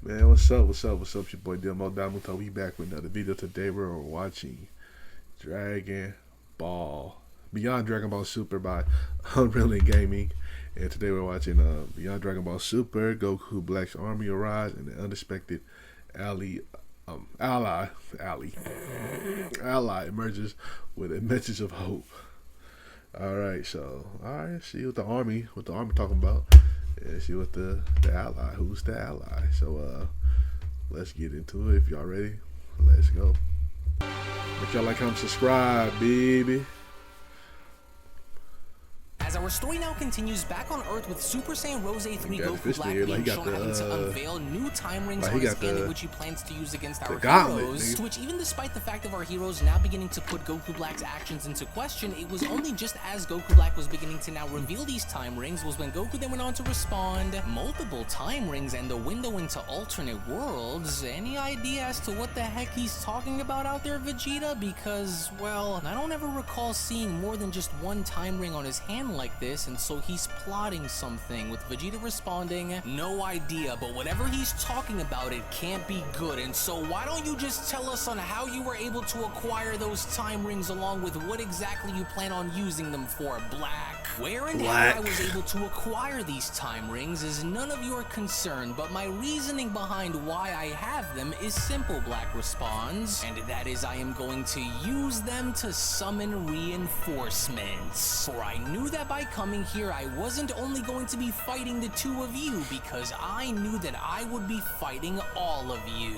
Man, what's up? What's up? What's up? Your boy Domuto. We back with another video. Today we're watching Dragon Ball Beyond Dragon Ball Super by UnrealEntGaming. And today we're watching Beyond Dragon Ball Super. Goku Black's army arrives and the unexpected ally emerges with a message of hope. Alright, see what the army talking about. And see what the ally, who's the ally. So let's get into it. If y'all ready, let's go. Make y'all like, comment, subscribe, baby. As our story now continues back on Earth with Super Saiyan Rose 3 Goku Black being shown having to unveil new time rings on his hand in which he plans to use against our heroes, to which even despite the fact of our heroes now beginning to put Goku Black's actions into question, it was only just as Goku Black was beginning to now reveal these time rings was when Goku then went on to respond, multiple time rings and the window into alternate worlds. Any idea as to what the heck he's talking about out there, Vegeta? Because, well, I don't ever recall seeing more than just one time ring on his hand like this, and so he's plotting something, with Vegeta responding, no idea, but whatever he's talking about, it can't be good, and so why don't you just tell us on how you were able to acquire those time rings along with what exactly you plan on using them for, Black? Where and how I was able to acquire these time rings is none of your concern, but my reasoning behind why I have them is simple, Black responds, and that is I am going to use them to summon reinforcements. For I knew that by coming here, I wasn't only going to be fighting the two of you, because I knew that I would be fighting all of you.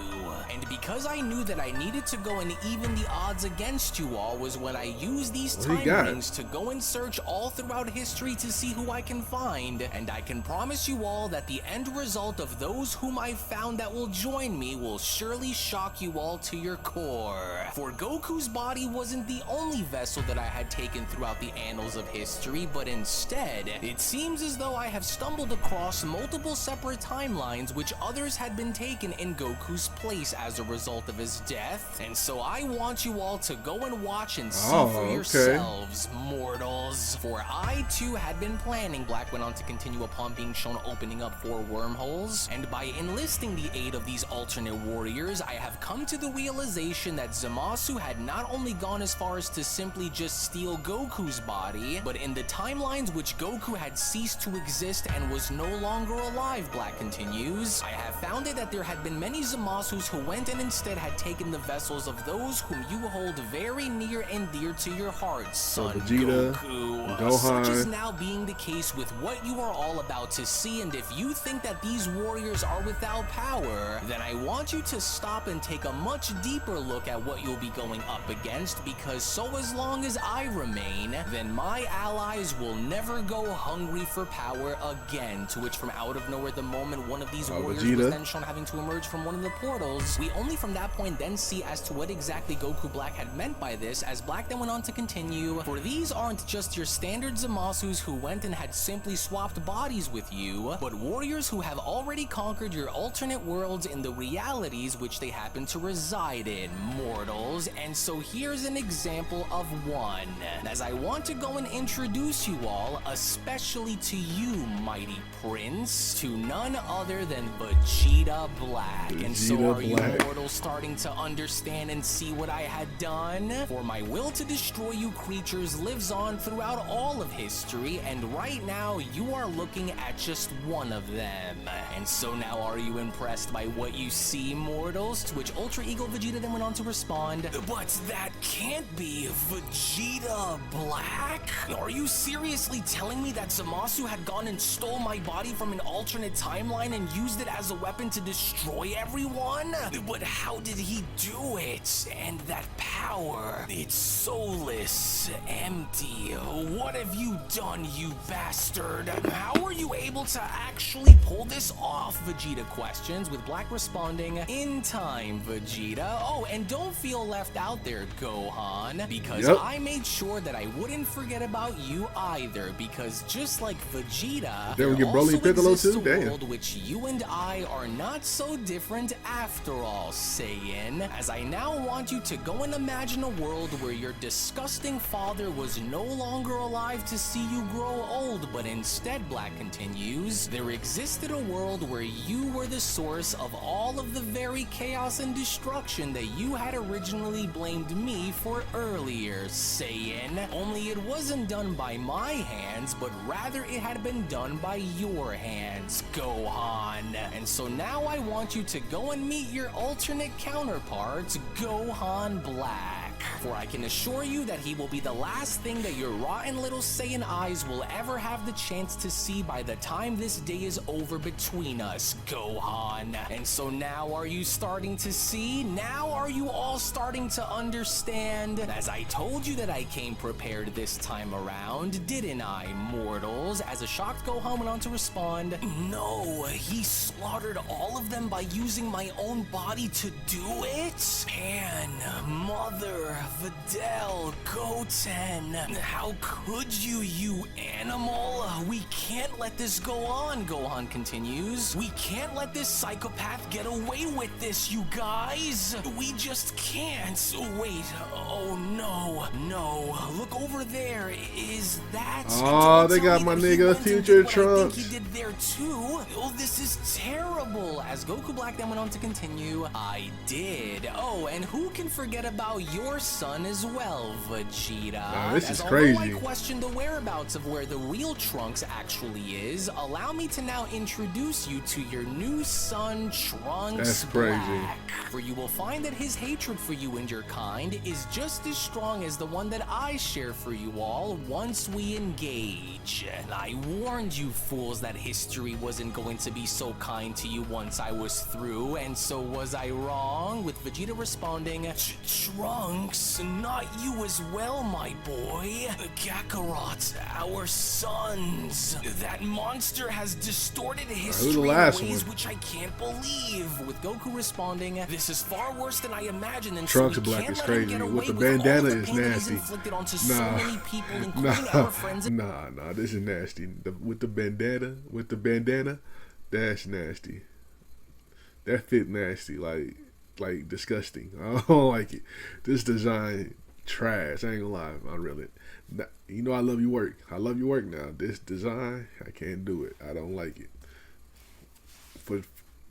And because I knew that I needed to go and even the odds against you all was when I used these time rings to go and search all throughout history to see who I can find. And I can promise you all that the end result of those whom I found that will join me will surely shock you all to your core. For Goku's body wasn't the only vessel that I had taken throughout the annals of history, but instead, it seems as though I have stumbled across multiple separate timelines which others had been taken in Goku's place as a result of his death, and so I want you all to go and watch and see for yourselves, mortals. For I too had been planning, Black went on to continue upon being shown opening up 4 wormholes, and by enlisting the aid of these alternate warriors, I have come to the realization that Zamasu had not only gone as far as to simply just steal Goku's body, but in the timelines which Goku had ceased to exist and was no longer alive, Black continues, I have found it that there had been many Zamasus who went and instead had taken the vessels of those whom you hold very near and dear to your hearts, son Vegeta, Goku. Gohan. Such is now being the case with what you are all about to see, and if you think that these warriors are without power, then I want you to stop and take a much deeper look at what you'll be going up against, because so as long as I remain, then my allies will never go hungry for power again. To which from out of nowhere, the moment one of these warriors was then shown having to emerge from one of the portals, we only from that point then see as to what exactly Goku Black had meant by this, as Black then went on to continue, for these aren't just your standard Zamasus who went and had simply swapped bodies with you, but warriors who have already conquered your alternate worlds in the realities which they happen to reside in, mortals. And so here's an example of one, as I want to go and introduce you all, especially to you, mighty prince, to none other than Vegeta Black. And so are you mortals starting to understand and see what I had done? For my will to destroy you creatures lives on throughout all of history, and right now you are looking at just one of them. And so now are you impressed by what you see, mortals? To which Ultra Ego Vegeta then went on to respond, but that can't be Vegeta Black? Are you seriously telling me that Zamasu had gone and stole my body from an alternate timeline and used it as a weapon to destroy everyone? But how did he do it? And that power, it's soulless, empty. What have you done, you bastard? How were you able to actually pull this off? Vegeta questions, with Black responding, in time, Vegeta. Oh, and don't feel left out there, Gohan, because I made sure that I wouldn't forget about you either, because just like Vegeta, there also exists a world which you and I are not so different after all, Saiyan, as I now want you to go and imagine a world where your disgusting father was no longer alive to see you grow old, but instead, Black continues, there existed a world where you were the source of all of the very chaos and destruction that you had originally blamed me for earlier, Saiyan. Only it wasn't done by my hands, but rather it had been done by your hands, Gohan. And so now I want you to go and meet your alternate counterpart, Gohan Black. For I can assure you that he will be the last thing that your rotten little Saiyan eyes will ever have the chance to see by the time this day is over between us, Gohan. And so now are you starting to see? Now are you all starting to understand? As I told you that I came prepared this time around, didn't I, mortals? As a shocked Gohan went on to respond, no, he slaughtered all of them by using my own body to do it? Pan, Mother, Videl, Goten, how could you, you animal? We can't let this go on, Gohan continues. We can't let this psychopath get away with this, you guys. We just can't. Wait, oh no, look over there. Is that... Oh, they got my nigga Future Trunks. I think he did there too. Oh, this is terrible. As Goku Black then went on to continue, I did. Oh, and who can forget about your son as well, Vegeta? This is crazy. Although I question the whereabouts of where the real Trunks actually is, allow me to now introduce you to your new son, Trunks That's crazy. Black. For you will find that his hatred for you and your kind is just as strong as the one that I share for you all once we engage. And I warned you fools that history wasn't going to be so kind to you once I was through, and so was I wrong? With Vegeta responding, Trunks, not you as well, my boy. Kakarot, our sons. That monster has distorted history in ways which I can't believe. With Goku responding, this is far worse than I imagined, and Trunks so we Black can't is let him crazy. get away With the with all bandana the is pain that nasty. he's inflicted onto so many people, including our friends. Nah, this is nasty. With the bandana, that's nasty. That fit nasty, like disgusting. I don't like it. This design trash. I ain't gonna lie, I really. You know I love your work. I love your work now. This design, I can't do it. I don't like it. For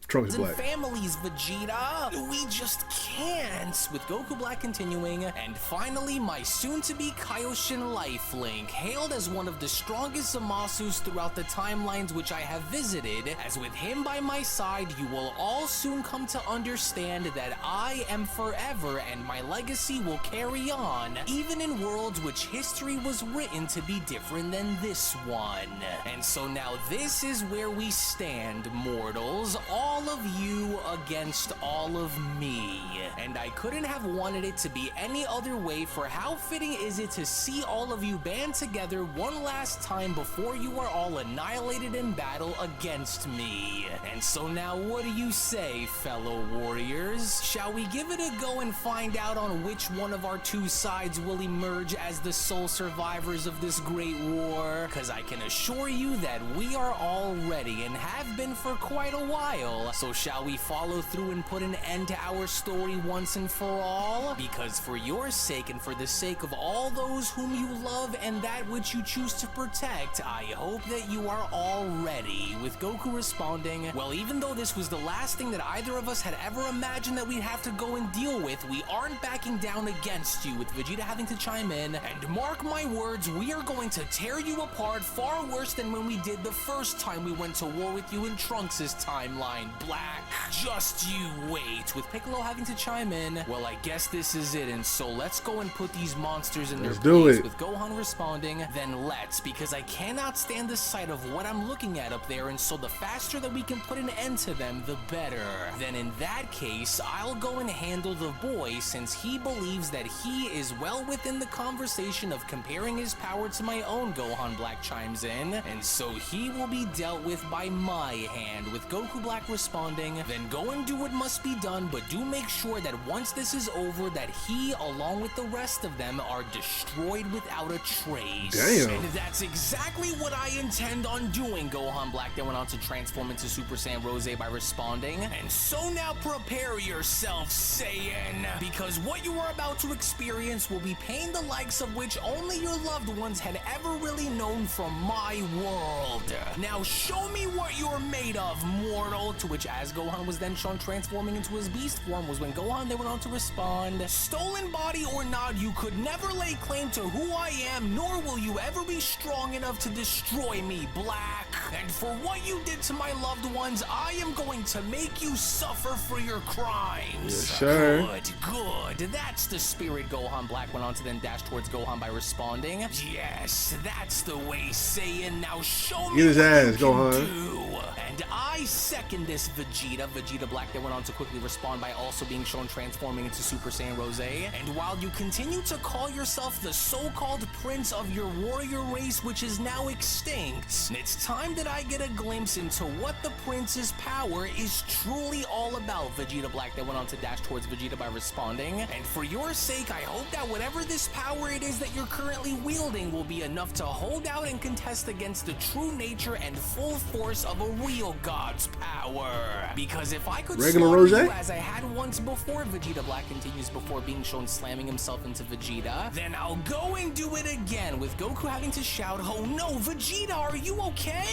Trunks Black. Families, Vegeta. We just can't. With Goku Black continuing, and finally, my soon-to-be Kaioshin lifelink, hailed as one of the strongest Zamasus throughout the timelines which I have visited. As with him by my side, you will all soon come to understand that I am forever, and my legacy will carry on, even in worlds which history was written to be different than this one. And so now this is where we stand, mortals. All of you against all of me. And I couldn't have wanted it to be any other way, for how fitting is it to see all of you band together one last time before you are all annihilated in battle against me. And so now what do you say, fellow warriors? Shall we give it a go and find out on which one of our two sides will emerge as the sole survivors of this great war? Because I can assure you that we are all ready and have been for quite a while. So shall we follow through and put an end to our story once and for all? Because for your sake and for the sake of all those whom you love and that which you choose to protect, I hope that you are all ready. With Goku responding, well, even though this was the last thing that either of us had ever imagined that we'd have to go and deal with, we aren't backing down against you, with Vegeta having to chime in, and mark my words, we are going to tear you apart far worse than when we did the first time we went to war with you in Trunks' timeline, Black. Just you wait. With Piccolo having to chime in, well, I guess this is it, and so let's go and put these monsters in their place. With Gohan responding, then let's, because I cannot stand the sight of what I'm looking at up there, and so the faster that we can put an end to them, the better. Then in that case, I'll go and handle the boy, since he believes that he is well within the conversation of comparing his power to my own, Gohan Black chimes in, and so he will be dealt with by my hand. With Goku Black responding, then go go and do what must be done, but do make sure that once this is over, that he, along with the rest of them, are destroyed without a trace. Damn. And that's exactly what I intend on doing, Gohan Black then went on to transform into Super Saiyan Rose by responding. And so now prepare yourself, Saiyan, because what you are about to experience will be pain the likes of which only your loved ones had ever really known from my world. Now show me what you're made of, mortal. To which, as Gohan was then shown transforming into his beast form, was when Gohan then went on to respond, stolen body or not, you could never lay claim to who I am, nor will you ever be strong enough to destroy me, Black. And for what you did to my loved ones, I am going to make you suffer for your crimes. Yes, sir. Good. That's the spirit, Gohan Black went on to then dash towards Gohan by responding. Yes, that's the way, Saiyan. Now show me Get his what ass, you Gohan. can do. And I second this, Vegeta. Vegeta Black then went on to quickly respond by also being shown transforming into Super Saiyan Rose. And while you continue to call yourself the so-called prince of your warrior race, which is now extinct, it's time that I get a glimpse into what the prince's power is truly all about. Vegeta Black then went on to dash towards Vegeta by responding. And for your sake, I hope that whatever this power it is that you're currently wielding will be enough to hold out and contest against the true nature and full force of a real god's power. Because if I could Regular slaughter Rose? you as I had once before, Vegeta Black continues before being shown slamming himself into Vegeta, then I'll go and do it again, with Goku having to shout, "Oh no, Vegeta, are you okay?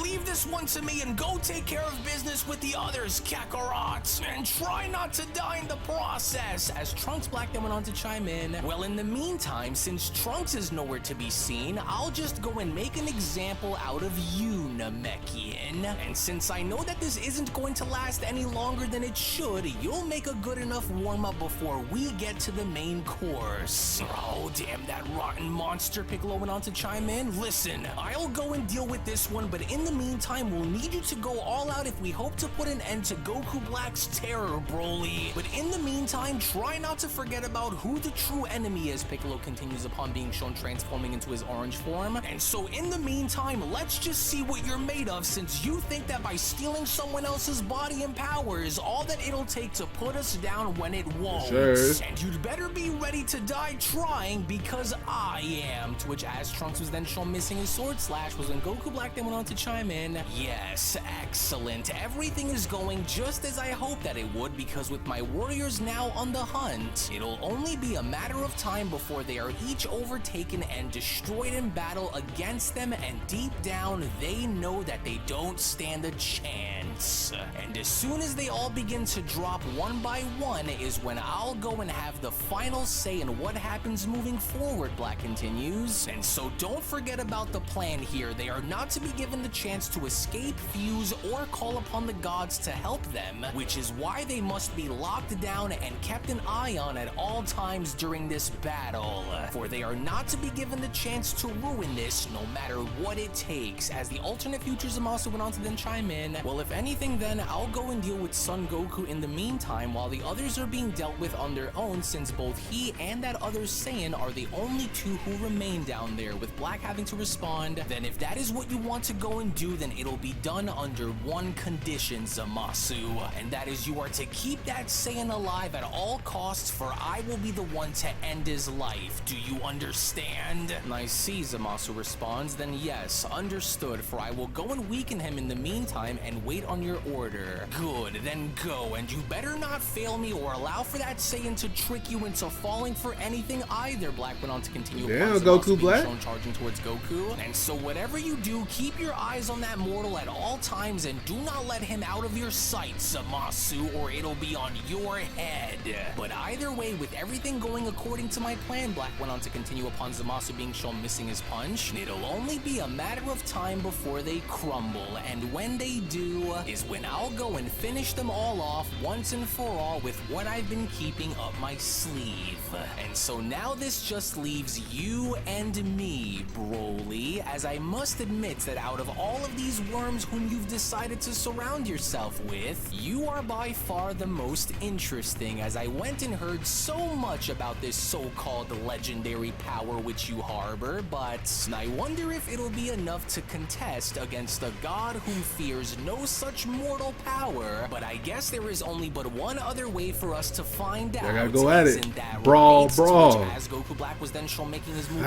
Leave this one to me and go take care of business with the others, Kakarot, and try not to die in the process," as Trunks Black then went on to chime in. Well, in the meantime, since Trunks is nowhere to be seen, I'll just go and make an example out of you, Namekian. And since I know that this isn't going to last any longer than it should, you'll make a good enough warm-up before we get to the main course. Oh, damn that rotten monster, Piccolo went on to chime in. Listen, I'll go and deal with this one, but in the meantime, we'll need you to go all out if we hope to put an end to Goku Black's terror, Broly. But in the meantime, try not to forget about who the true enemy is, Piccolo continues upon being shown transforming into his orange form. And so in the meantime, let's just see what you're made of, since you think that by stealing someone else's body and power is all that it'll take to put us down when it won't. Sure. And you'd better be ready to die trying, because I am. To which, as Trunks was then shown missing his sword slash, was when Goku Black then went on to chime in. Yes, excellent. Everything is going just as I hoped that it would, because with my warriors now on the hunt, it'll only be a matter of time before they are each overtaken and destroyed in battle against them, and deep down, they know that they don't stand a chance. And as soon as they all begin to drop one by one is when I'll go and have the final say in what happens moving forward, Black continues. And so don't forget about the plan here. They are not to be given the chance to escape, fuse, or call upon the gods to help them, which is why they must be locked down and kept an eye on at all times during this battle. For they are not to be given the chance to ruin this, no matter what it takes. As the alternate future Zamasu went on to then chime in, well, if anything, then I'll go and deal with Son Goku in the meantime, while the others are being dealt with on their own, since both he and that other Saiyan are the only two who remain down there, with Black having to respond, then if that is what you want to go and do, then it'll be done under one condition, Zamasu, and that is you are to keep that Saiyan alive at all costs, for I will be the one to end his life. Do you understand? And I see, Zamasu responds, then yes, understood, for I will go and weaken him in the meantime and wait on your order. Good, then go, and you better not fail me or allow for that Saiyan to trick you into falling for anything either, Black went on to continue. Damn, Goku Black. Shown charging towards Goku. And so whatever you do, keep your eyes on that mortal at all times and do not let him out of your sight, Zamasu, or it'll be on your head. But either way, with everything going according to my plan, Black went on to continue upon Zamasu being shown missing his punch, it'll only be a matter of time before they crumble, and when they do is when I'll go and finish them all off once and for all with what I've been keeping up my sleeve. And so now this just leaves you and me, Broly, as I must admit that out of all of these worms whom you've decided to surround yourself with, you are by far the most interesting, as I went and heard so much about this so-called legendary power which you harbor, but I wonder if it'll be enough to contest against a god who fears no such mortal power. power, but I guess there is only but one other way for us to find out. I gotta go at it. Brawl, right? Brawl. As Goku Black was then shown making his move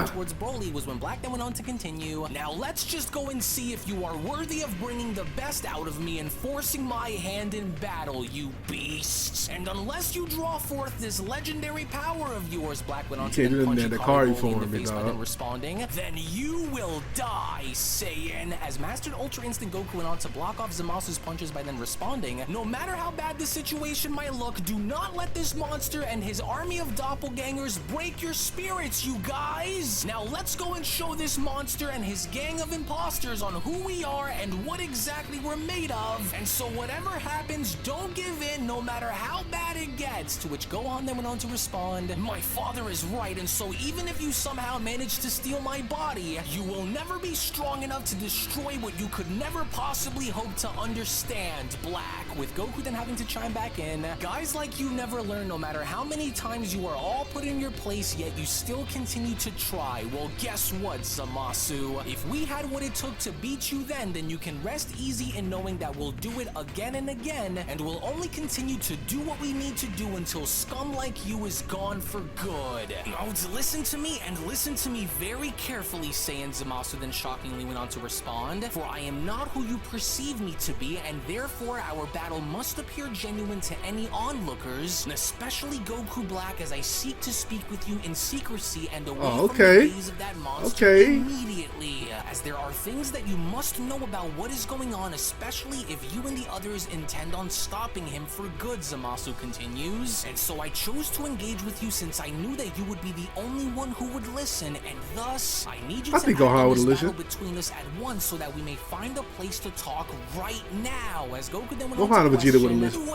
towards Broly was when Black then went on to continue. Now let's just go and see if you are worthy of bringing the best out of me and forcing my hand in battle, you beasts. And unless you draw forth this legendary power of yours, Black went on to then punch Broly in the face by then responding, then you will die, Saiyan. As Mastered Ultra Instinct Goku went on to block off Zamasu's punches by then responding, no matter how bad the situation might look, do not let this monster and his army of doppelgangers break your spirits, you guys. Now let's go and show this monster and his gang of imposters on who we are and what exactly we're made of. And so whatever happens, don't give in no matter how bad it gets. To which Gohan then went on to respond, my father is right, and so even if you somehow manage to steal my body, you will never be strong enough to destroy what you could never possibly hope to understand, Black. With Goku then having to chime back in, guys like you never learn no matter how many times you are all put in your place, yet you still continue to try. Well, guess what, Zamasu? If we had what it took to beat you then you can rest easy in knowing that we'll do it again and again, and we'll only continue to do what we need to do until scum like you is gone for good. Now, listen to me, and listen to me very carefully, Saiyan. Zamasu then shockingly went on to respond, for I am not who you perceive me to be, and therefore our battle must appear genuine to any onlookers, and especially Goku Black, as I seek to speak with you in secrecy and away from the gaze of that monster immediately, as there are things that you must know about what is going on, especially if you and the others intend on stopping him for good, Zamasu continues. And so I chose to engage with you since I knew that you would be the only one who would listen, and thus I need you to end this battle between us at once so that we may find a place to talk right now. As Goku then went on to question,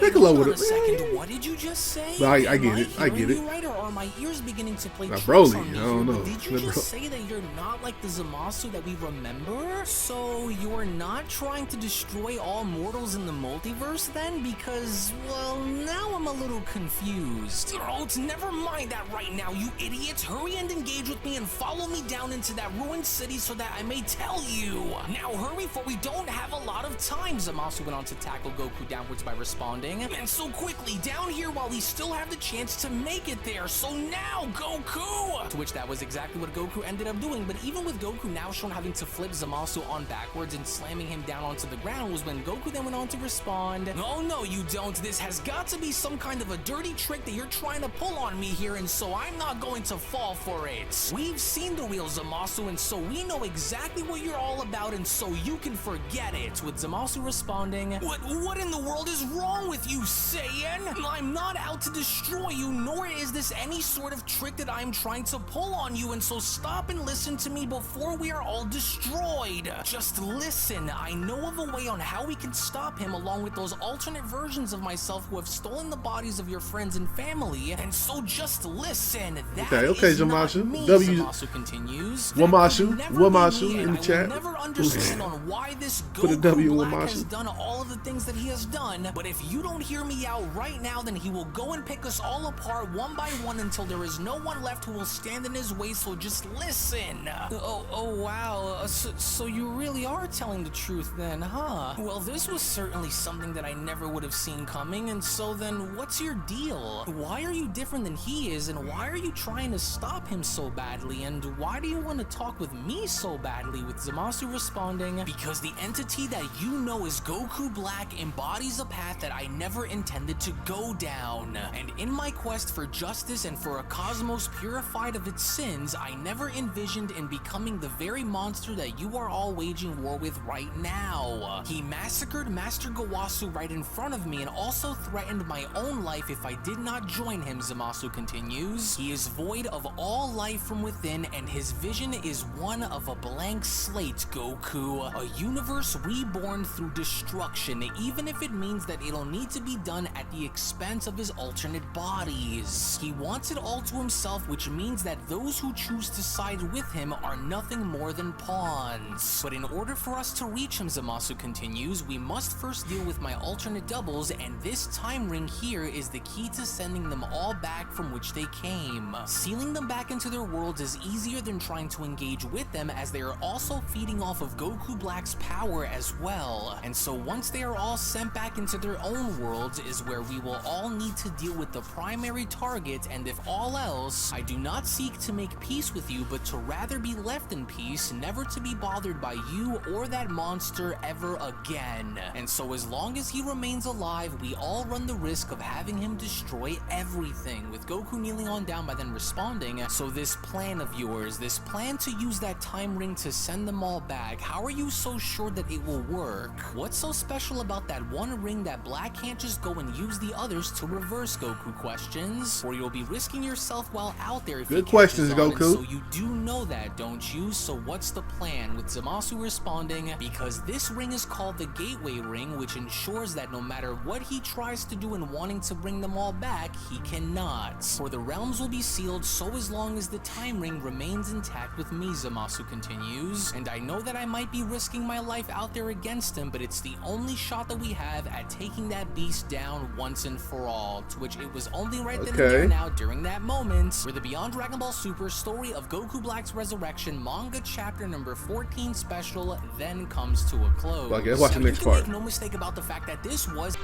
wait, what did you just say? I get it. I get it. Right, or are my ears beginning to play tricks Broly, on me? I don't know. Did you just say that you're not like the Zamasu that we remember? So you're not trying to destroy all mortals in the multiverse then? Because, well, now I'm a little confused. Oh, never mind that right now, you idiots. Hurry and engage with me and follow me down into that ruined city so that I may tell you. Now hurry, for we don't have a lot of time. Zamasu went on to tackle Goku downwards by responding, and so quickly down here while we still have the chance to make it there. So now, Goku! To which that was exactly what Goku ended up doing, but even with Goku now shown having to flip Zamasu on backwards and slamming him down onto the ground was when Goku then went on to respond, oh no you don't, this has got to be some kind of a dirty trick that you're trying to pull on me here, and so I'm not going to fall for it. We've seen the real Zamasu, and so we know exactly what you're all about, and so you can forget it. With Zamasu responding, what in the world is wrong with you, Saiyan? I'm not out to destroy you, nor is this any sort of trick that I'm trying to pull on you, and so stop and listen to me before we are all destroyed. Just listen, I know of a way on how we can stop him, along with those alternate versions of myself who have stolen the bodies of your friends and family, and so just listen. Okay, Zamasu. Zamasu continues. Wamasu in the chat. Never understand on why this Put a W Goku in Black Wamasu. has done all of the things that he has done, but if you don't hear me out right now, then he will go and pick us all apart one by one until there is no one left who will stand in his way, so just listen. Oh wow, so you really are telling the truth then, huh? Well, this was certainly something that I never would have seen coming, and so then what's your deal? Why are you different than he is, and why are you trying to stop him so badly, and why do you want to talk with me so badly? With Zamasu responding, because the entity that you know as Goku Black embodies a path that I never intended to go down, and in my quest for justice and for a cosmos purified of its sins, I never envisioned in becoming the very monster that you are all waging war with right now. He massacred Master Gowasu right in front of me and also threatened my own life if I did not join him, Zamasu continues. He is void of all life from within, and his vision is one of a blank slate, Goku. A universe reborn through destruction, even if it means that it'll need need to be done at the expense of his alternate bodies. He wants it all to himself, which means that those who choose to side with him are nothing more than pawns. But in order for us to reach him, Zamasu continues, we must first deal with my alternate doubles, and this time ring here is the key to sending them all back from which they came. Sealing them back into their worlds is easier than trying to engage with them, as they are also feeding off of Goku Black's power as well. And so once they are all sent back into their own worlds is where we will all need to deal with the primary target, and if all else, I do not seek to make peace with you, but to rather be left in peace, never to be bothered by you or that monster ever again. And so as long as he remains alive, we all run the risk of having him destroy everything, with Goku kneeling on down by then responding, so this plan of yours, this plan to use that time ring to send them all back, how are you so sure that it will work? What's so special about that one ring that Black can't just go and use the others to reverse? Goku questions. Or you'll be risking yourself while out there if good questions, Goku. So you do know that, don't you? So what's the plan? With Zamasu responding, because this ring is called the Gateway Ring, which ensures that no matter what he tries to do in wanting to bring them all back, he cannot. For the realms will be sealed so as long as the time ring remains intact with me, Zamasu continues. And I know that I might be risking my life out there against him, but it's the only shot that we have at taking that beast down once and for all. To which it was only right then and there now, during that moment, where the Beyond Dragon Ball Super Story of Goku Black's Resurrection manga chapter number 14 special then comes to a close. Well, I guess watch the next part. Make no mistake about the fact that this was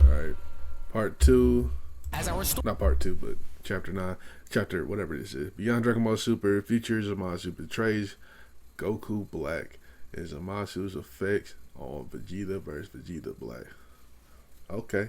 alright, part 2, as our not part 2, but chapter 9, chapter whatever this is. Beyond Dragon Ball Super features Zamasu betrays Goku Black and Zamasu's effects on Vegeta versus Vegeta Black. Okay.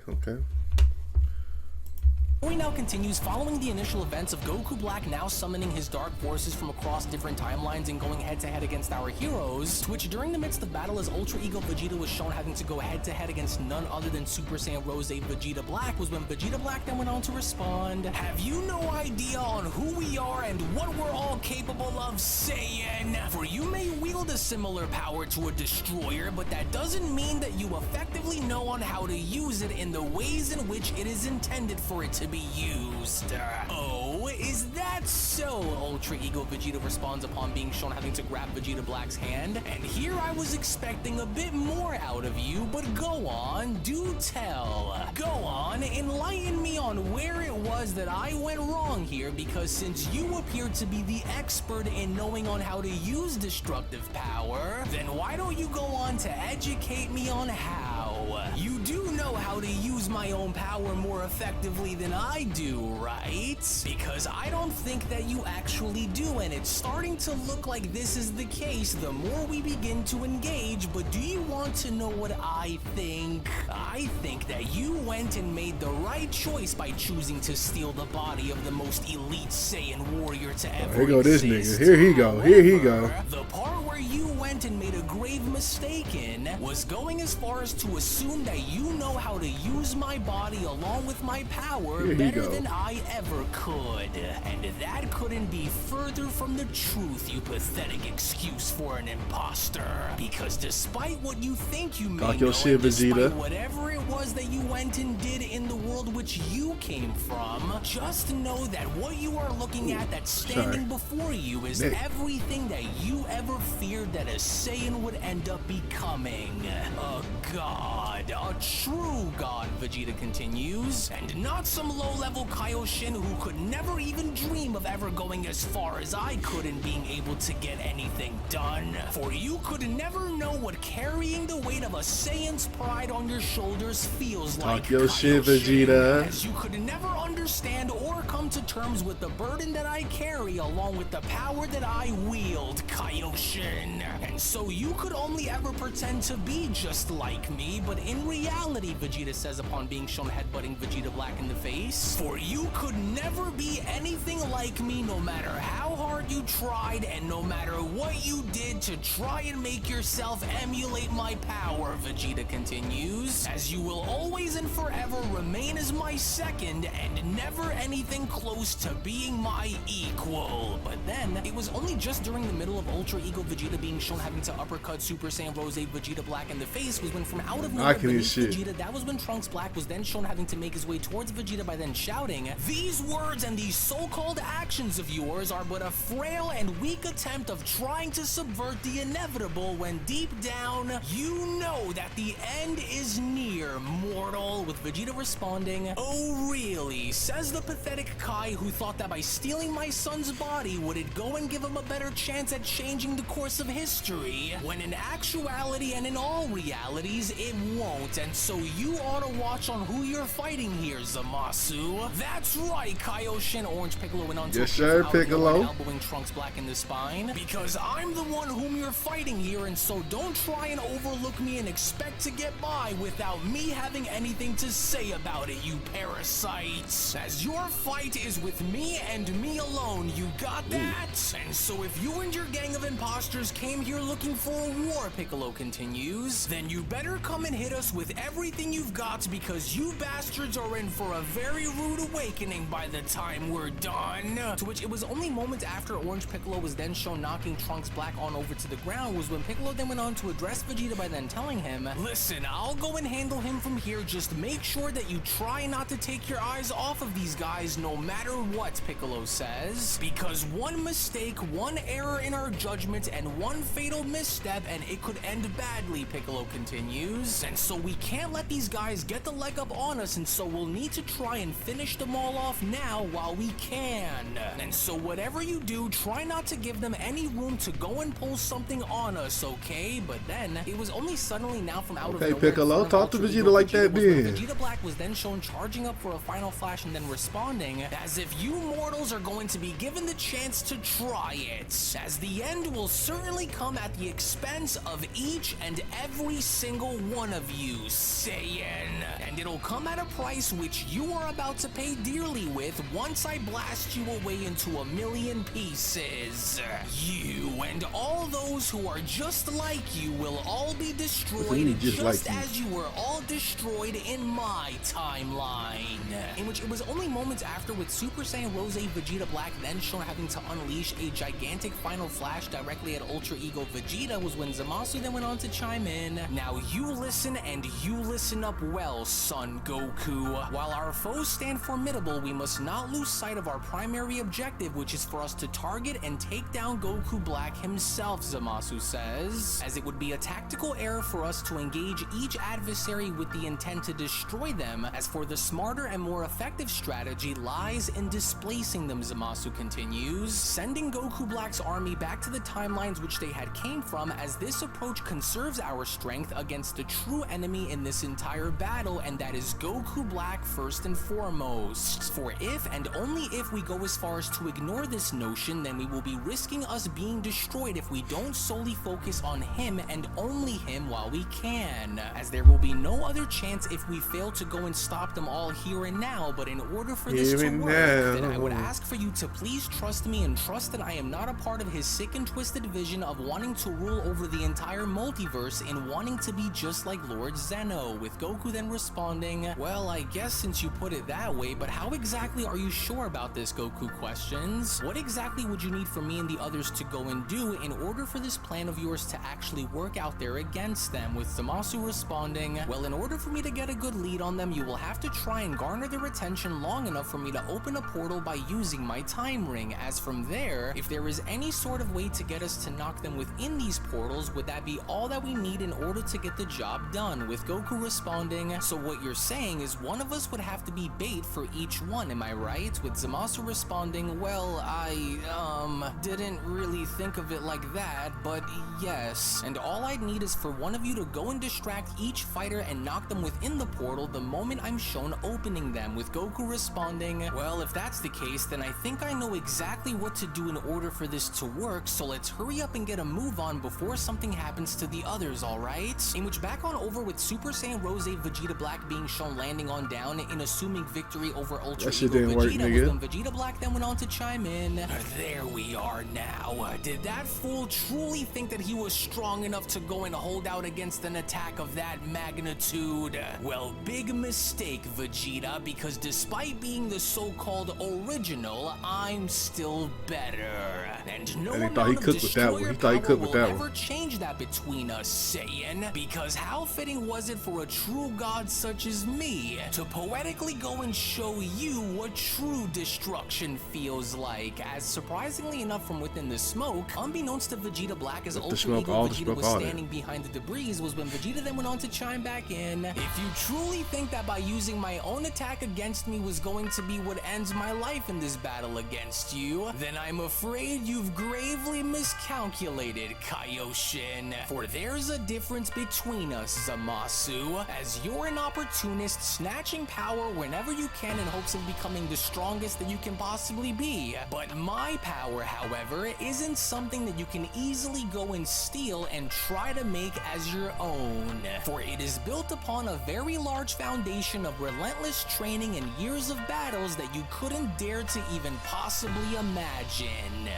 The story now continues following the initial events of Goku Black now summoning his dark forces from across different timelines and going head-to-head against our heroes, to which during the midst of battle as Ultra Ego Vegeta was shown having to go head-to-head against none other than Super Saiyan Rose Vegeta Black, was when Vegeta Black then went on to respond, "Have you no idea on who we are and what we're all capable of, Saiyan? For you may wield a similar power to a destroyer, but that doesn't mean that you effectively know on how to use it in the ways in which it is intended for it to be used." Oh, is that so? Ultra Ego Vegeta responds upon being shown having to grab Vegeta Black's hand. And here I was expecting a bit more out of you, but go on, do tell. Go on, enlighten me on where it was that I went wrong here, because since you appear to be the expert in knowing on how to use destructive power, then why don't you go on to educate me on how? You do know how to use my own power more effectively than I do, right? Because I don't think that you actually do, and it's starting to look like this is the case the more we begin to engage. But do you want to know what I think? I think that you went and made the right choice by choosing to steal the body of the most elite Saiyan warrior to ever here go this exist. nigga. Here he go. Here he go. The part where you went and made a grave mistake in was going as far as to assume that you know how to use my body along with my power better than I ever could. And that couldn't be further from the truth, you pathetic excuse for an imposter. Because despite what you think you may know, and despite whatever it was that you went and did in the world which you came from, just know that what you are looking at that's standing before you is everything that you ever feared that a Saiyan would end up becoming. A god. A true god, Vegeta continues. And not some low-level Kaioshin who could never even dream of ever going as far as I could in being able to get anything done. For you could never know what carrying the weight of a Saiyan's pride on your shoulders feels like. Talk your shit, Vegeta. As you could never understand or come to terms with the burden that I carry along with the power that I wield, Kaioshin. And so you could only ever pretend to be just like me, but in reality, Vegeta says upon upon being shown headbutting Vegeta Black in the face. For you could never be anything like me, no matter how hard you tried and no matter what you did to try and make yourself emulate my power, Vegeta continues, as you will always and forever remain as my second and never anything close to being my equal. But then, it was only just during the middle of Ultra Ego Vegeta being shown having to uppercut Super Saiyan Rose Vegeta Black in the face was when from out of nowhere beneath Vegeta, that was when Trunks Black was then shown having to make his way towards Vegeta by then shouting, "These words and these so-called actions of yours are but a frail and weak attempt of trying to subvert the inevitable when deep down, you know that the end is near, mortal," with Vegeta responding, "Oh really?" says the pathetic Kai, who thought that by stealing my son's body would it go and give him a better chance at changing the course of history, when in actuality and in all realities it won't, and so you ought to watch on who you're fighting here, Zamasu. That's right, Kaioshin, Orange Piccolo went on to elbowing Trunks Black in the spine, because I'm the one whom you're fighting here, and so don't try and overlook me and expect to get by without me having anything to say about it, you parasites. As your fight is with me and me alone, you got that? And so if you and your gang of imposters came here looking for a war, Piccolo continues, then you better come and hit us with everything you've got, because you bastards are in for a very rude awakening by the time we're done. To which it was only moments after Orange Piccolo was then shown knocking Trunks Black on over to the ground was when Piccolo then went on to address Vegeta by then telling him, "Listen, I'll go and handle him from here, just make sure that you try not to take your eyes off of these guys no matter what," Piccolo says, "because one mistake, one error in our judgment, and one fatal misstep and it could end badly," Piccolo continues, "and so we can't let these guys get the leg up on us, and so we'll need to try and finish them all off now while we can. And so whatever you do, try not to give them any room to go and pull something on us, okay?" But then, it was only suddenly now from out of nowhere. Okay, Piccolo, talk to Vegeta like that then. Vegeta Black was then shown charging up for a final flash and then responding, "As if you mortals are going to be given the chance to try it, as the end will certainly come at the expense of each and every single one of you, Saiyan. And it'll come at a price which you are about to pay dearly with once I blast you away into a million pieces. You and all those who are just like you will all be destroyed just as you were all destroyed in my timeline." In which it was only moments after, with Super Saiyan Rose Vegeta Black then shown having to unleash a gigantic final flash directly at Ultra Ego Vegeta, was when Zamasu then went on to chime in, "Now you listen and you listen up well, son Goku. While our foes stand formidable, we must not lose sight of our primary objective, which is for us to target and take down Goku Black himself," Zamasu says, "as it would be a tactical error for us to engage each adversary with the intent to destroy them, as for the smarter and more effective strategy lies in displacing them," Zamasu continues, "sending Goku Black's army back to the timelines which they had came from, as this approach conserves our strength against the true enemy in this entire battle, and that is Goku Black first and foremost. For if and only if we go as far as to ignore this notion, then we will be risking us being destroyed if we don't solely focus on him and only him while we can, as there will be no other chance if we fail to go and stop them all here and now. But in order for this to work, then I would ask for you to please trust me and trust that I am not a part of his sick and twisted vision of wanting to rule over the entire multiverse and wanting to be just like Lord Zeno," with Goku then responding, "Well, I guess since you put it that way, but how exactly are you sure about this?" Goku questions. "What exactly would you need for me and the others to go and do in order for this plan of yours to actually work out there against them?" with Zamasu responding, "Well, in order for me to get a good lead on them, you will have to try and garner their attention long enough for me to open a portal by using my time ring, as from there, if there is any sort of way to get us to knock them within these portals, would that be all that we need in order to get the job done?" with Goku responding, "So what you're saying is one of us would have to be bait for each one, am I right?" with Zamasu responding, "Well, I didn't really think of it like that, but yes. And all I'd need is for one of you to go and distract each fighter and knock them within the portal the moment I'm shown opening them, with Goku responding, "Well, if that's the case, then I think I know exactly what to do in order for this to work, so let's hurry up and get a move on before something happens to the others, alright?" In which, back on over with Super Saiyan Rose Vegeta Black being shown landing on down in assuming victory over Ultra Ego Vegeta, was when Vegeta Black then went on to chime in, "There we are now. Did that fool truly think that he was strong enough to go and hold out against an attack of that magnitude? Well, big mistake, Vegeta, because despite being the so-called original, I'm still better. And no amount of destroyer power will ever change that between us, Saiyan, because how fitting was it for a true god such as me to poetically go and show you what true destruction feels like?" As surprisingly enough, from within the smoke, unbeknownst to Vegeta Black, as Ultra Ego Vegeta was standing behind the debris, was when Vegeta then went on to chime back in, "If you truly think that by using my own attack against me was going to be what ends my life in this battle against you, then I'm afraid you've gravely miscalculated, Kaioshin. For there's a difference between us, Zamasu, as you're an opportunist snatching power whenever you can in hopes of becoming the strongest that you can possibly be. But my power, however, isn't something that you can easily go and steal and try to make as your own, for it is built upon a very large foundation of relentless training and years of battles that you couldn't dare to even possibly imagine."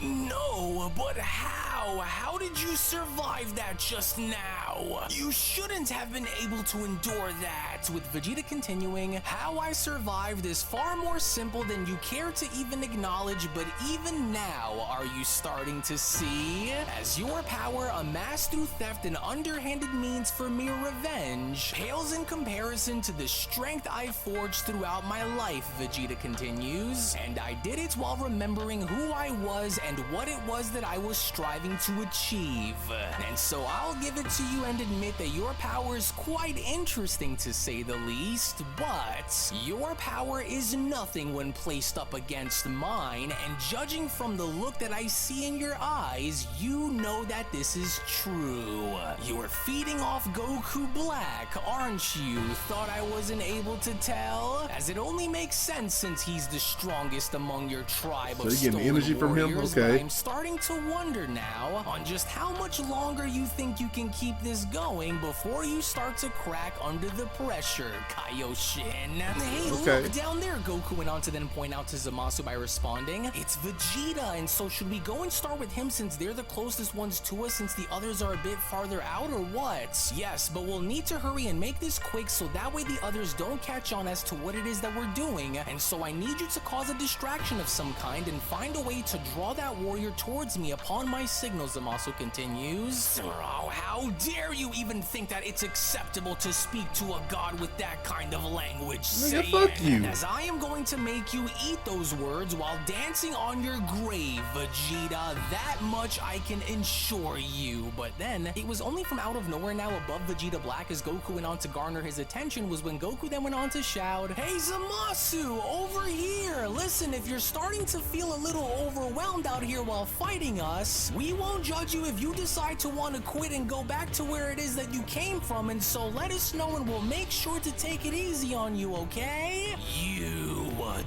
No, but how? How did you survive that just now? You shouldn't have been able to endure that. With Vegeta continuing, "How I survived is far more simple than you care to even acknowledge, but even now, are you starting to see? As your power, amassed through theft and underhanded means for mere revenge, pales in comparison to the strength I forged throughout my life," Vegeta continues, "and I did it while remembering who I was and what it was that I was striving to achieve. And so I'll give it to you and admit that your power is quite interesting, to say the least, but your power is nothing when placed up against mine, and judging from the look that I see in your eyes, you know that this is true. You're feeding off Goku Black, aren't you? Thought I wasn't able to tell? As it only makes sense since he's the strongest among your tribe of stolen energy from him? warriors, Okay. but I'm starting to wonder now on just how much longer you think you can keep this going before you start to crack under the pressure, Kaioshin." "Hey, look down there," Goku went on to then point out to Zamasu by responding, "It's Vegeta, and so should we go and start with him since they're the closest ones to us, since the others are a bit farther out, or what?" "Yes, but we'll need to hurry and make this quick so that way the others don't catch on as to what it is that we're doing, and so I need you to cause a distraction of some kind and find a way to draw that warrior towards me upon my signal," Zamasu continues. "Oh, how dare you even think that it's acceptable to speak to a god with that kind of language, Nigga, fuck you. As I am going to make you eat those words while dancing on your grave, Vegeta. That much I can ensure you." But then, it was only from out of nowhere now above Vegeta Black, as Goku went on to garner his attention, was when Goku then went on to shout, "Hey Zamasu, over here! Listen, if you're starting to feel a little overwhelmed out here while fighting us, we won't judge you if you decide to want to quit and go back to where it is that you came from, and so let us know and we'll make sure to take it easy on you, okay?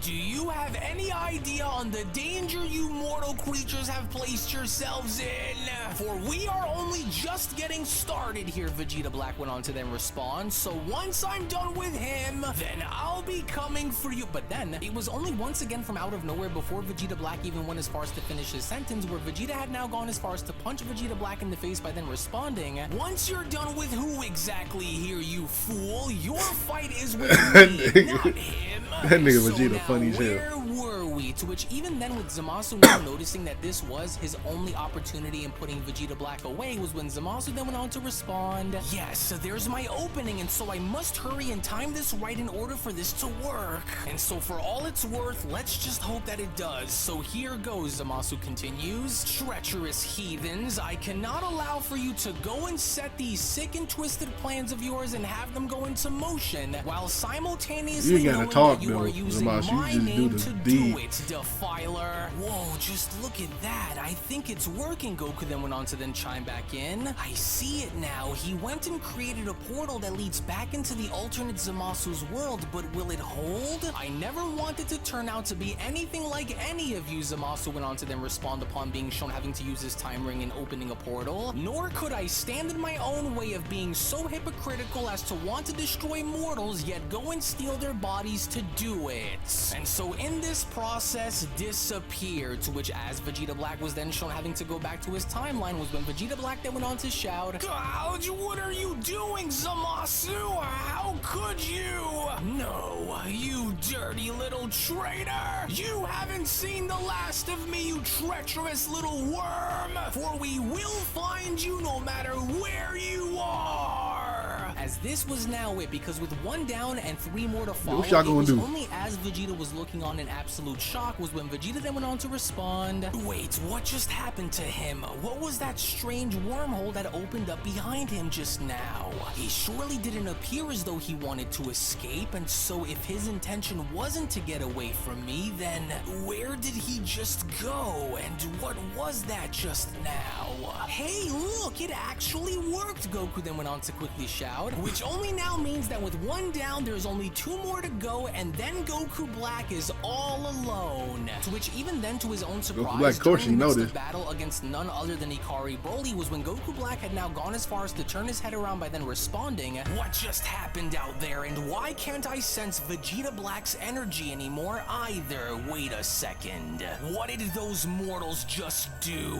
Do you have any idea on the danger you mortal creatures have placed yourselves in? For we are only just getting started here," Vegeta Black went on to then respond, "so once I'm done with him, then I'll be coming for you." But then, it was only once again from out of nowhere before Vegeta Black even went as far as to finish his sentence, where Vegeta had now gone as far as to punch Vegeta Black in the face by then responding, "Once you're done with who exactly here, you fool? Your fight is with me, not him." That nigga So Vegeta now, funny as hell. where were we? To which even then, with Zamasu now noticing that this was his only opportunity in putting Vegeta Black away, was when Zamasu then went on to respond, "Yes, so there's my opening, and so I must hurry and time this right in order for this to work. And so for all it's worth, let's just hope that it does. So here goes," Zamasu continues. "Treacherous heathens, I cannot allow for you to go and set these sick and twisted plans of yours and have them go into motion, while simultaneously knowing that you are using my name to do it. defiler. Whoa, just look at that. I think it's working, Goku then went on to then chime back in. I see it now. He went and created a portal that leads back into the alternate Zamasu's world, but will it hold? I never wanted to turn out to be anything like any of you, Zamasu went on to then respond upon being shown having to use his time ring and opening a portal. Nor could I stand in my own way of being so hypocritical as to want to destroy mortals yet go and steal their bodies to do it. And so in this process, disappeared, to which as Vegeta Black was then shown having to go back to his timeline was when Vegeta Black then went on to shout, "God, what are you doing, Zamasu? How could you? No, you dirty little traitor! You haven't seen the last of me, you treacherous little worm! For we will find you no matter where you are!" As this was now it, because with 1 down and 3 more to follow, it was only as Vegeta was looking on in absolute shock was when Vegeta then went on to respond, "Wait, what just happened to him? What was that strange wormhole that opened up behind him just now? He surely didn't appear as though he wanted to escape, and so if his intention wasn't to get away from me, then where did he just go? And what was that just now? Hey, look, it actually worked," Goku then went on to quickly shout, which only now means that with 1 down, there's only 2 more to go, and then Goku Black is all alone. To which even then, to his own surprise, during the battle against none other than Ikari Broly was when Goku Black had now gone as far as to turn his head around by then responding, "What just happened out there, and why can't I sense Vegeta Black's energy anymore either? Wait a second. What did those mortals just do?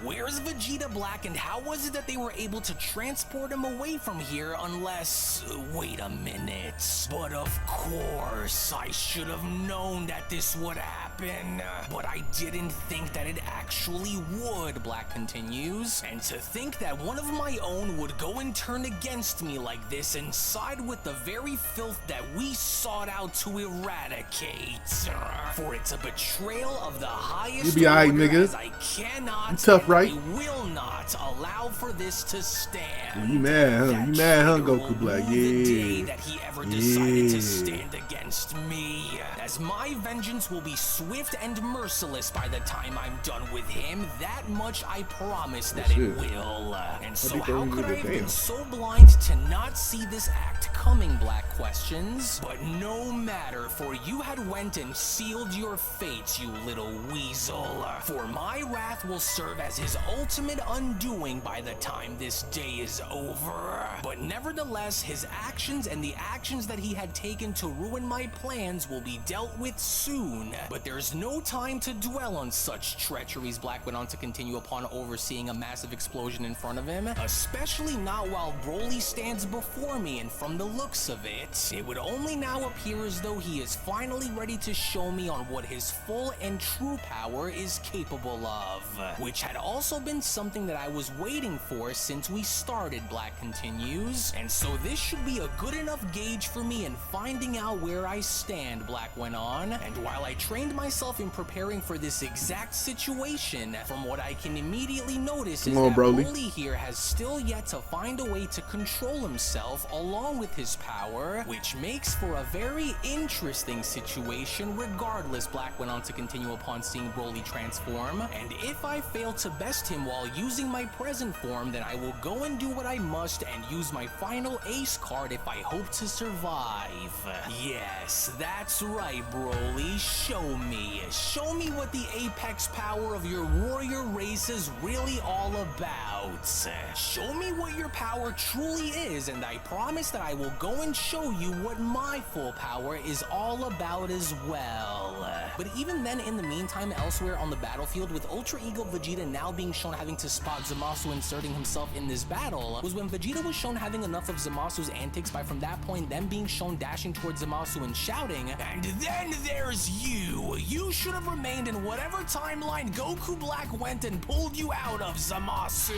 Where's Vegeta Black, and how was it that they were able to transport him away from here unless... wait a minute. But of course, I should have known that this would happen. But I didn't think that it actually would," Black continues. "And to think that one of my own would go and turn against me like this and side with the very filth that we sought out to eradicate. For it's a betrayal of the highest order, as I cannot, tough, right? I will not allow for this to stand." You mad, huh? You mad, huh, Goku Black? Yeah. The day that he ever decided to stand against me, as my vengeance will be swift and merciless by the time I'm done with him. That much I promise that it will. And so how could I have been so blind to not see this act coming, Black questions? But no matter, for you had went and sealed your fate, you little weasel. For my wrath will serve as his ultimate undoing by the time this day is over. But nevertheless, his actions and the actions that he had taken to ruin my plans will be dealt with soon. But there's no time to dwell on such treacheries, Black went on to continue upon overseeing a massive explosion in front of him, especially not while Broly stands before me, and from the looks of it, it would only now appear as though he is finally ready to show me on what his full and true power is capable of, which had also been something that I was waiting for since we started, Black continues, and so this should be a good enough gauge for me in finding out where I stand, Black went on. And while I trained myself in preparing for this exact situation, from what I can immediately notice is that Broly here has still yet to find a way to control himself along with his power, which makes for a very interesting situation regardless, Black went on to continue upon seeing Broly transform. And if I fail to best him while using my present form, then I will go and do what I must and use my final ace card if I hope to survive. Yes, that's right, Broly. Show me. Show me what the apex power of your warrior race is really all about. Show me what your power truly is, and I promise that I will go and show you what my full power is all about as well. But even then, in the meantime, elsewhere on the battlefield, with Ultra Ego Vegeta now being shown having to spot Zamasu inserting himself in this battle, was when Vegeta was shown having enough of Zamasu's antics by from that point them being shown dashing towards Zamasu and shouting, "And then there's you! You should have remained in whatever timeline Goku Black went and pulled you out of, Zamasu!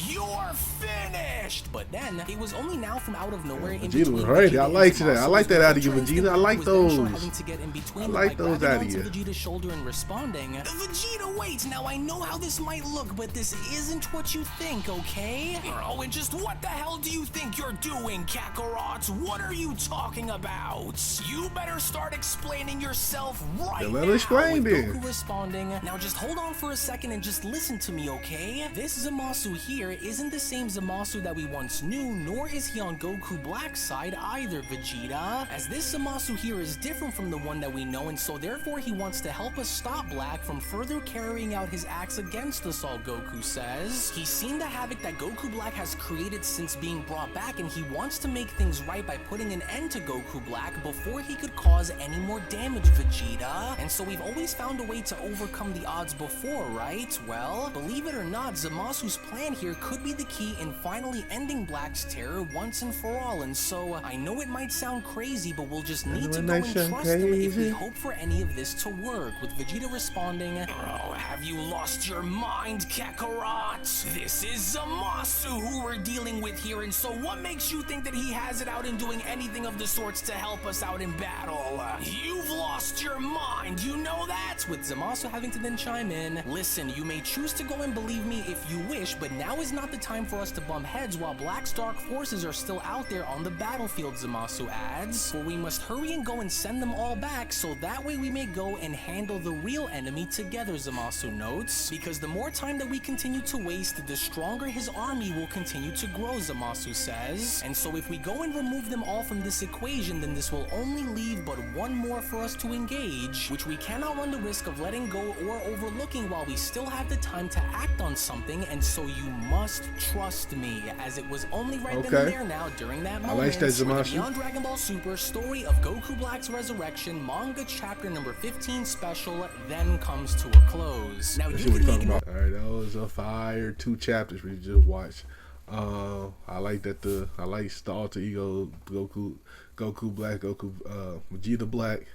You're finished!" But then, it was only now from out of nowhere Vegeta was ready. I like that. I like that out of you, Vegeta. I like those. I like those out of you. Vegeta's shoulder and responding, Vegeta, wait. Now I know how this might look, but this isn't what you think, okay? Oh, and just what the hell do you think you're doing, Kakarot? What are you talking about? You better start explaining yourself right now. Let her explain then. Goku responding, now just hold on for a second and just listen to me, okay? This Zamasu here isn't the same Zamasu that we once knew, nor is he on Goku Black's side either, Vegeta. As this Zamasu here is different from the one that we know, and so therefore he wants to help us stop Black from further carrying out his acts against us all, Goku says. He's seen the havoc that Goku Black has created since being brought back, and he wants to make things right by putting an end to Goku Black before he could cause any more damage, Vegeta. And so we've always found a way to overcome the odds before, right? Well, believe it or not, Zamasu's plan here could be the key in finally ending Black's terror once and for all. And so I know it might sound crazy, but we'll just need to go and trust him if we hope for any of this to work. With Vegeta responding, oh, have you lost your mind, Kakarot? This is Zamasu who we're dealing with here, and so what makes you think that he has it out in doing anything of the sorts to help us out in battle? You've lost your mind, you know that? With Zamasu having to then chime in, listen, you may choose to go and believe me if you wish, but now is not the time for us to bump heads while Black's dark forces are still out there on the battlefield, Zamasu adds. For we must hurry and go and send them all back, so that way we may go and handle the real enemy together, Zamasu notes. Because the more time that we continue to waste, the stronger his army will continue to grow, Zamasu says. And so if we go and remove them all from this equation, then this will only leave but one more for us to engage, which we cannot run the risk of letting go or overlooking while we still have the time to act on something, and so you must trust me, as it was only right then and there now during that moment. I like that, Zamasu. Beyond Dragon Ball Super, Story of Goku Black's Resurrection, manga chapter number 15 special then comes to a close. Now you can make about. Alright, that was a fire 2 chapters we just watched. I like that I like the alter ego Goku Black, Vegeta Black,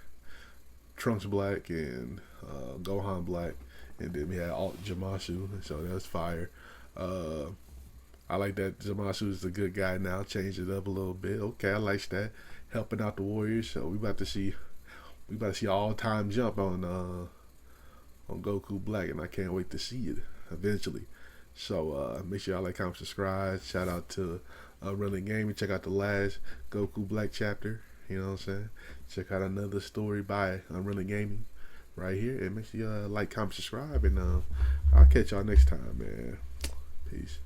Trunks Black, and Gohan Black, and then we had Alt Zamasu, so that's fire. I like that Zamasu is a good guy now, changed it up a little bit. Okay, I like that, helping out the Warriors. So we about to see all-time jump on Goku Black, and I can't wait to see it eventually. So make sure y'all like, comment, subscribe. Shout out to UnrealEntGaming. Check out the last Goku Black chapter. You know what I'm saying? Check out another story by UnrealEntGaming right here, and make sure you like, comment, subscribe, and I'll catch y'all next time, man. Peace.